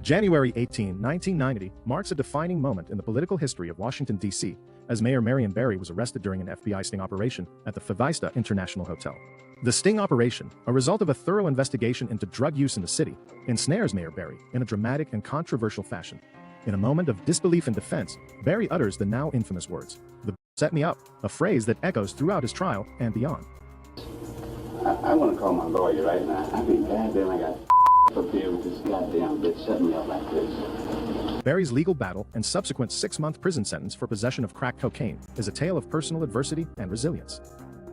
January 18, 1990 marks a defining moment in the political history of Washington, D.C., as Mayor Marion Barry was arrested during an FBI sting operation at the Favista International Hotel. The sting operation, a result of a thorough investigation into drug use in the city, ensnares Mayor Barry in a dramatic and controversial fashion. In a moment of disbelief and defense, Barry utters the now infamous words, "The set me up," a phrase that echoes throughout his trial and beyond. I want to call my lawyer right now. I mean, goddamn, I got up here with this goddamn bitch setting me up like this. Barry's legal battle and subsequent 6-month prison sentence for possession of crack cocaine is a tale of personal adversity and resilience.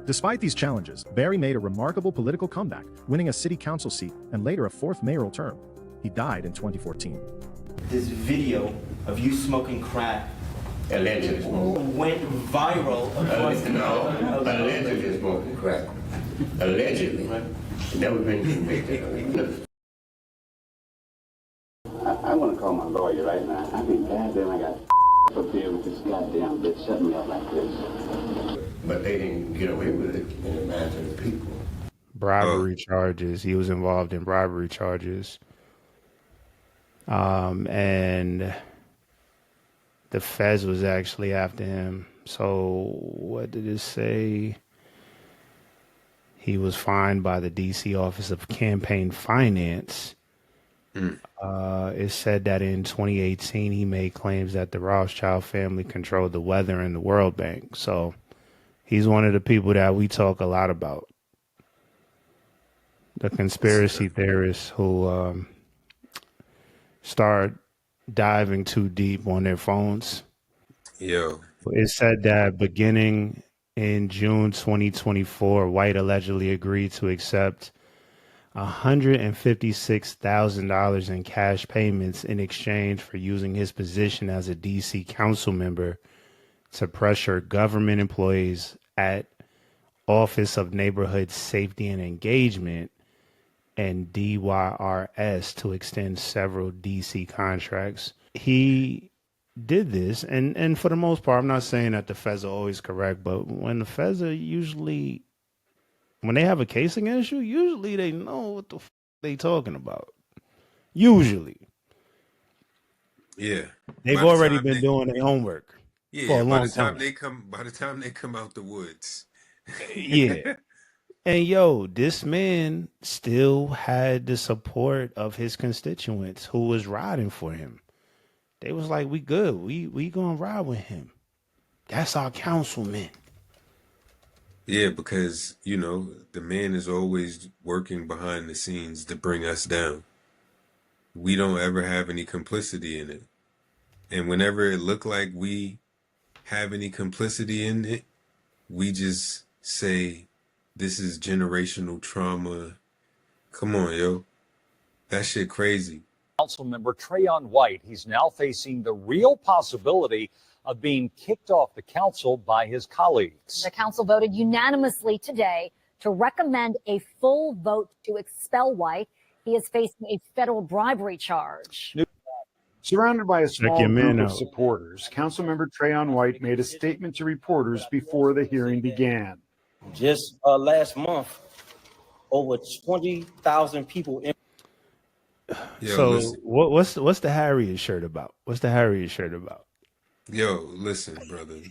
Despite these challenges, Barry made a remarkable political comeback, winning a city council seat and later a 4th mayoral term. He died in 2014. This video of you smoking crack allegedly went viral. Allegedly smoking crack. Allegedly. Never been convicted. I want to call my lawyer right now. I mean, goddamn, I got up here with this goddamn bitch setting me up like this. But they didn't get away with it in the minds of the people. Bribery charges. He was involved in bribery charges. And the feds was actually after him. So what did it say? He was fined by the DC Office of Campaign Finance. It said that in 2018, he made claims that the Rothschild family controlled the weather and the World Bank. So he's one of the people that we talk a lot about. The conspiracy theorists who start diving too deep on their phones. Yo. It said that beginning in June 2024, White allegedly agreed to accept $156,000 in cash payments in exchange for using his position as a DC council member to pressure government employees at Office of Neighborhood Safety and Engagement and DYRS to extend several DC contracts. He did this, and for the most part, I'm not saying that the feds are always correct, but when the feds are usually, when they have a case against you, usually they know what the they talking about. Usually. Yeah. They've already been doing their homework for a long time. By the time they come out the woods. Yeah. And yo, this man still had the support of his constituents who was riding for him. They was like, we good. We gonna ride with him. That's our councilman. Yeah, because, you know, the man is always working behind the scenes to bring us down. We don't ever have any complicity in it. And whenever it look like we have any complicity in it, we just say, this is generational trauma. Come on, yo. That shit crazy. Councilmember Trayon White, he's now facing the real possibility of being kicked off the council by his colleagues. The council voted unanimously today to recommend a full vote to expel White. He is facing a federal bribery charge. Surrounded by a small group of supporters, Councilmember Trayon White made a statement to reporters before the hearing began. Just last month, over 20,000 people. Yo, so what's the Harriet shirt about? What's the Harriet shirt about? Yo, listen, brother.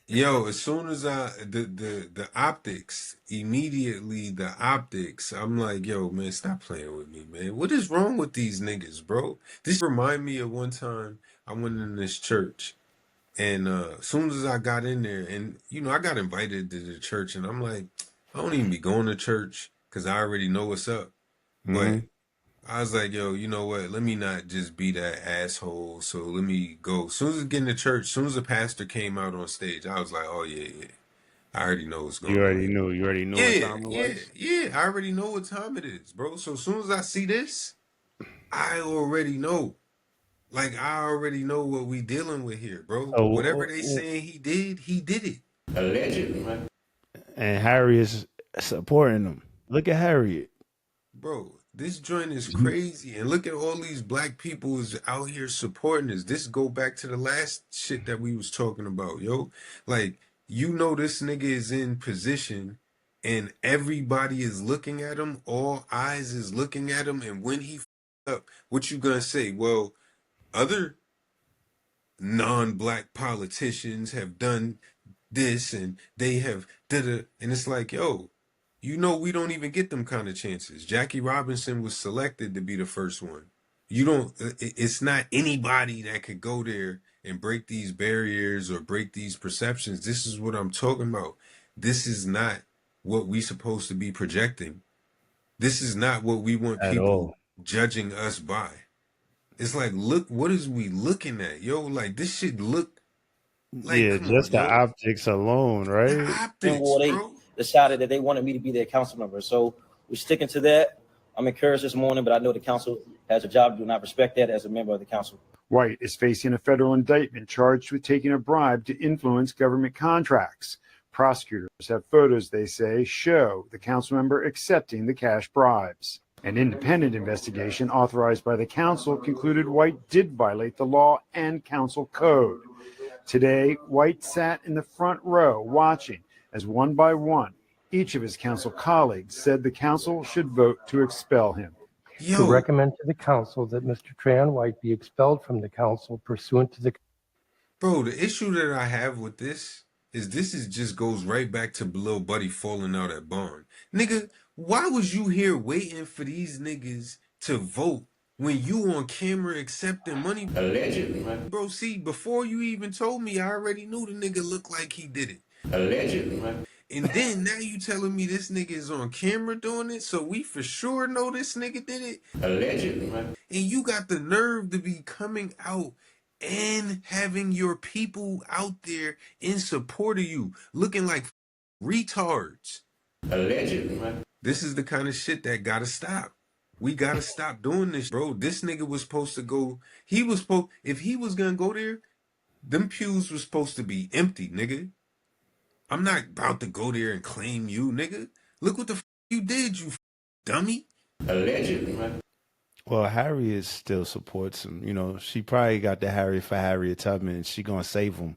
Yo, as soon as the optics, immediately the optics, I'm like, yo, man, stop playing with me, man. What is wrong with these niggas, bro? This remind me of one time I went in this church. And as soon as I got in there, and, you know, I got invited to the church, and I'm like, I don't even be going to church because I already know what's up. But I was like, yo, you know what? Let me not just be that asshole. So let me go. As soon as I get in the church, as soon as the pastor came out on stage, I was like, oh, yeah. I already know what's going on. You already knew what time it was? Yeah, I already know what time it is, bro. So as soon as I see this, I already know. Like, I already know what we dealing with here, bro. So, whatever they saying he did it. Allegedly. And Harriet's supporting him. Look at Harriet. Bro, this joint is crazy. And look at all these black people is out here supporting us. This go back to the last shit that we was talking about, yo. Like, you know this nigga is in position and everybody is looking at him. All eyes is looking at him. And when he up, what you gonna say? Well, other non-black politicians have done this and they have and it's like, yo, you know, we don't even get them kind of chances. Jackie Robinson was selected to be the first one. You don't, it's not anybody that could go there and break these barriers or break these perceptions. This is what I'm talking about. This is not what we supposed to be projecting. This is not what we want At people all. judging us by. It's like, look, what is we looking at? Yo, like, this shit look like, Yeah, come just on, the yo. optics alone, The right? optics, Well, they bro. decided that they wanted me to be their council member. So we're sticking to that. I'm encouraged this morning, but I know the council has a job to do, and I respect that as a member of the council. White is facing a federal indictment charged with taking a bribe to influence government contracts. Prosecutors have photos, they say, show the council member accepting the cash bribes. An independent investigation authorized by the council concluded White did violate the law and council code. Today, White sat in the front row watching as one by one, each of his council colleagues said the council should vote to expel him. To recommend to the council that Mr. Trayon White be expelled from the council pursuant to the... Bro, the issue that I have with this is just goes right back to Lil Buddy falling out at Barn. Nigga, why was you here waiting for these niggas to vote when you on camera accepting money? Allegedly. Bro, see, before you even told me, I already knew the nigga looked like he did it. Allegedly. And then now you telling me this nigga is on camera doing it, so we for sure know this nigga did it? Allegedly. And you got the nerve to be coming out and having your people out there in support of you, looking like retards. Allegedly. This is the kind of shit that gotta stop. We gotta stop doing this, bro. This nigga was supposed to go, if he was gonna go there, them pews was supposed to be empty, nigga. I'm not about to go there and claim you, nigga. Look what the you did, you dummy. Allegedly. Well, Harriet still supports him. You know, she probably got the Harriet for Harriet Tubman, and she gonna save him.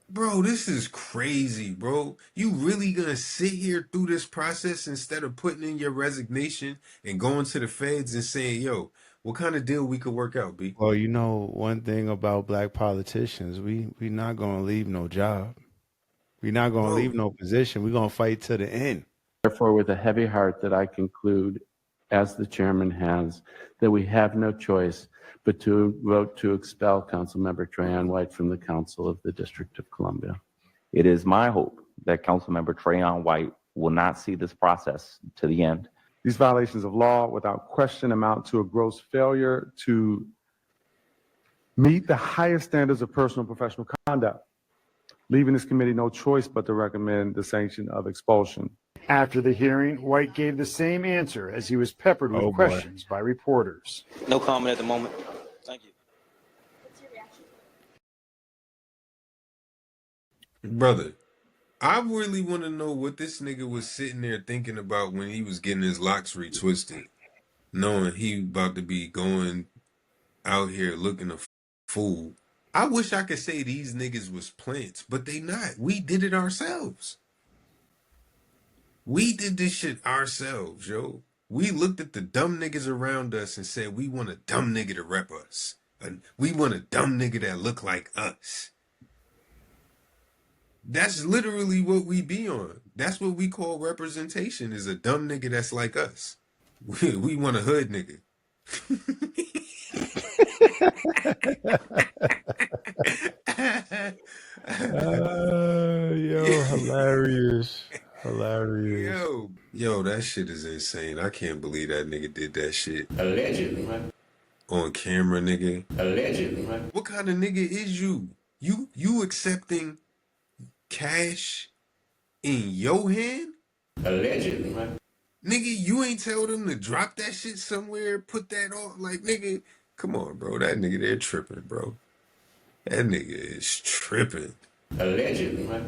Bro, this is crazy, bro. You really gonna sit here through this process instead of putting in your resignation and going to the feds and saying, yo, what kind of deal we could work out, B? Well, you know, one thing about black politicians, we not gonna leave no job. We're not gonna leave no position. We're gonna fight to the end. Therefore, with a heavy heart that I conclude, as the chairman has, that we have no choice but to vote to expel Councilmember Trayon White from the Council of the District of Columbia. It is my hope that Councilmember Trayon White will not see this process to the end. These violations of law, without question, amount to a gross failure to meet the highest standards of personal and professional conduct, leaving this committee no choice but to recommend the sanction of expulsion. After the hearing, White gave the same answer as he was peppered with questions by reporters. No comment at the moment. Thank you. Brother, I really want to know what this nigga was sitting there thinking about when he was getting his locks retwisted, knowing he about to be going out here looking a fool. I wish I could say these niggas was plants, but they not. We did it ourselves. We did this shit ourselves, yo. We looked at the dumb niggas around us and said, we want a dumb nigga to rep us. We want a dumb nigga that look like us. That's literally what we be on. That's what we call representation, is a dumb nigga that's like us. We want a hood nigga. Yo, hilarious. Hilarious. Yo, that shit is insane. I can't believe that nigga did that shit. Allegedly. On camera, nigga. Allegedly. What kind of nigga is you? You accepting cash in your hand? Allegedly. Nigga, you ain't tell them to drop that shit somewhere, put that on. Like, nigga, come on, bro. That nigga there tripping, bro. That nigga is tripping. Allegedly.